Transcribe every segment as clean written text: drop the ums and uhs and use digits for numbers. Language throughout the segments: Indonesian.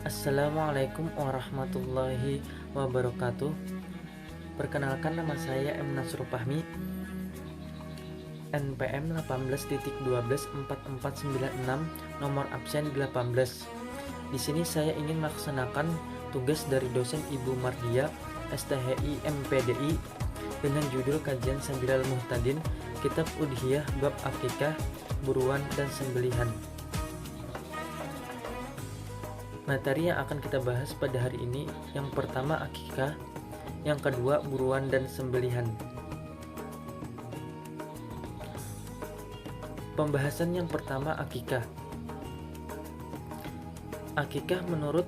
Assalamualaikum warahmatullahi wabarakatuh. Perkenalkan, nama saya M. Nasrul Fahmi, NPM 18.124496, nomor absen 18. Di sini saya ingin melaksanakan tugas dari dosen Ibu Mardia, STHI MPDI, dengan judul Kajian Sambilal Muhtadin, Kitab Udhiyah Bab Akikah, Buruan dan Sembelihan. Materi yang akan kita bahas pada hari ini, yang pertama akikah, yang kedua buruan dan sembelihan. Pembahasan yang pertama, akikah. Akikah menurut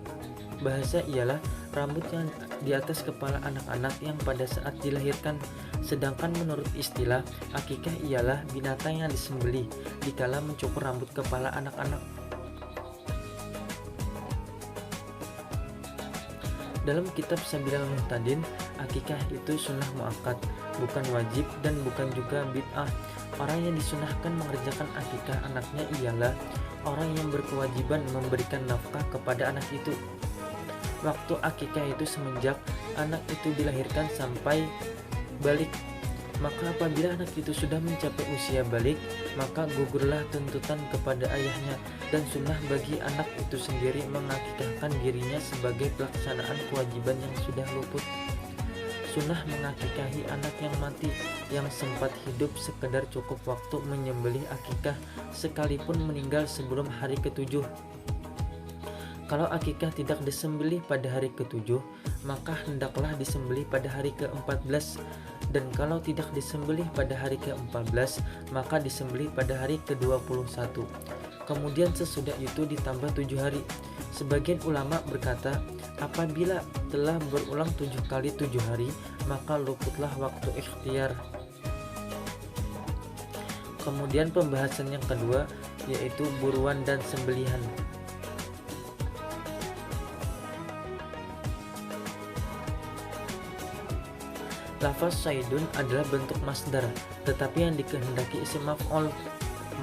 bahasa ialah rambut yang di atas kepala anak-anak yang pada saat dilahirkan. Sedangkan menurut istilah, akikah ialah binatang yang disembelih dikala mencukur rambut kepala anak-anak. Dalam kitab Sambilal Muhtadin, akikah itu sunnah muakkad, bukan wajib dan bukan juga bid'ah. Orang yang disunahkan mengerjakan akikah anaknya ialah orang yang berkewajiban memberikan nafkah kepada anak itu. Waktu akikah itu semenjak anak itu dilahirkan sampai balik. Maka apabila anak itu sudah mencapai usia balik, maka gugurlah tuntutan kepada ayahnya, dan sunnah bagi anak itu sendiri mengakikahkan dirinya sebagai pelaksanaan kewajiban yang sudah luput. Sunnah mengakikahi anak yang mati, yang sempat hidup sekedar cukup waktu menyembelih akikah, sekalipun meninggal sebelum hari ketujuh. Kalau akikah tidak disembelih pada hari ketujuh, maka hendaklah disembelih pada hari ke-14, dan kalau tidak disembelih pada hari ke-14, maka disembelih pada hari ke-21. Kemudian sesudah itu ditambah 7 hari. Sebagian ulama berkata, apabila telah berulang 7 kali 7 hari, maka luputlah waktu ikhtiar. Kemudian pembahasan yang kedua, yaitu buruan dan sembelihan. Lafaz saidun adalah bentuk masdar, tetapi yang dikehendaki isim maf'ul,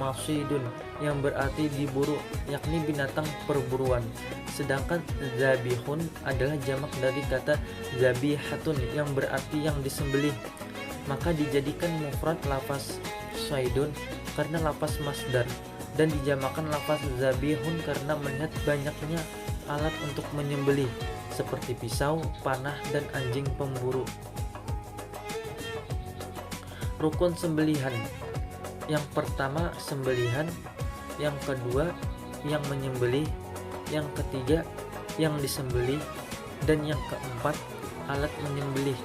masidun, yang berarti diburu, yakni binatang perburuan. Sedangkan zabihun adalah jamak dari kata zabihatun, yang berarti yang disembelih. Maka dijadikan mufrad lafaz saidun karena lafaz masdar, dan dijamakan lafaz zabihun karena melihat banyaknya alat untuk menyembelih, seperti pisau, panah, dan anjing pemburu. Rukun sembelihan. Yang pertama sembelihan, yang kedua yang menyembelih, yang ketiga yang disembelih, dan yang keempat alat menyembelih.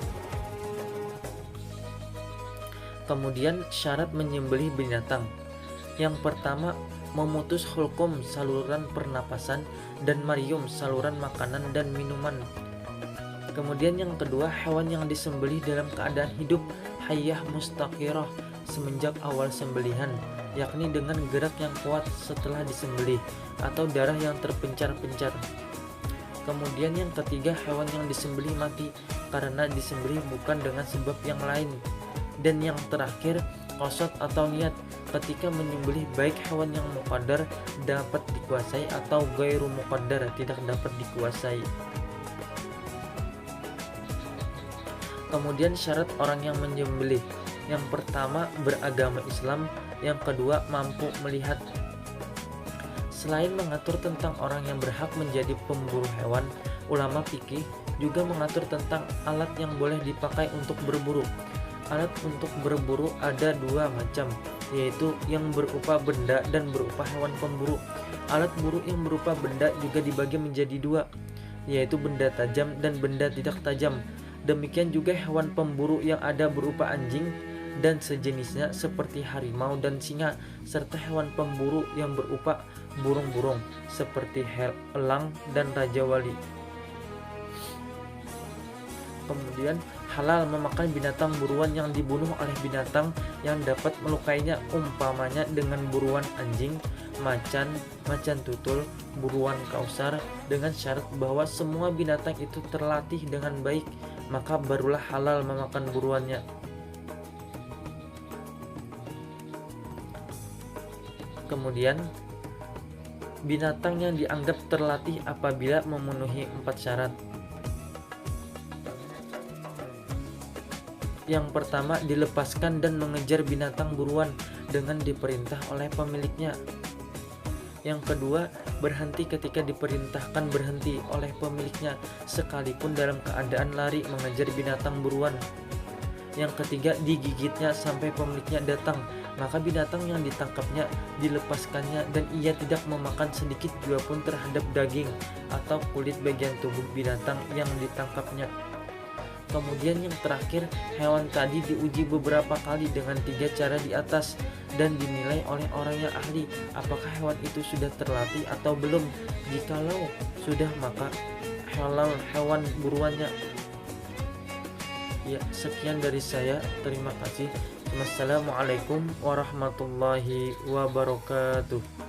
Kemudian syarat menyembelih binatang. Yang pertama memutus hulkum saluran pernapasan dan marium saluran makanan dan minuman. Kemudian yang kedua hewan yang disembelih dalam keadaan hidup hayyah mustaqirah semenjak awal sembelihan, yakni dengan gerak yang kuat setelah disembelih atau darah yang terpencar-pencar. Kemudian yang ketiga hewan yang disembelih mati karena disembelih bukan dengan sebab yang lain. Dan yang terakhir qasad atau niat ketika menyembelih, baik hewan yang muqaddar dapat dikuasai atau ghairu muqaddar tidak dapat dikuasai. Kemudian syarat orang yang menyembelih. Yang pertama beragama Islam, yang kedua mampu melihat. Selain mengatur tentang orang yang berhak menjadi pemburu hewan, ulama fikih juga mengatur tentang alat yang boleh dipakai untuk berburu. Alat untuk berburu ada dua macam, yaitu yang berupa benda dan berupa hewan pemburu. Alat buru yang berupa benda juga dibagi menjadi dua, yaitu benda tajam dan benda tidak tajam. Demikian juga hewan pemburu yang ada berupa anjing dan sejenisnya seperti harimau dan singa, serta hewan pemburu yang berupa burung-burung seperti elang dan raja wali. Kemudian halal memakan binatang buruan yang dibunuh oleh binatang yang dapat melukainya, umpamanya dengan buruan anjing, macan, macan tutul, buruan kausar, dengan syarat bahwa semua binatang itu terlatih dengan baik, maka barulah halal memakan buruannya. Kemudian Binatang yang dianggap terlatih apabila memenuhi 4 syarat. Yang pertama, dilepaskan dan mengejar binatang buruan dengan diperintah oleh pemiliknya. Yang kedua, berhenti ketika diperintahkan berhenti oleh pemiliknya, sekalipun dalam keadaan lari mengejar binatang buruan. Yang ketiga, digigitnya sampai pemiliknya datang, maka binatang yang ditangkapnya dilepaskannya dan ia tidak memakan sedikit jua pun terhadap daging atau kulit bagian tubuh binatang yang ditangkapnya. Kemudian yang terakhir, hewan tadi diuji beberapa kali dengan 3 cara di atas dan dinilai oleh orang yang ahli apakah hewan itu sudah terlatih atau belum. Jikalau sudah, maka halal hewan buruannya. Ya, sekian dari saya. Terima kasih. Wassalamualaikum warahmatullahi wabarakatuh.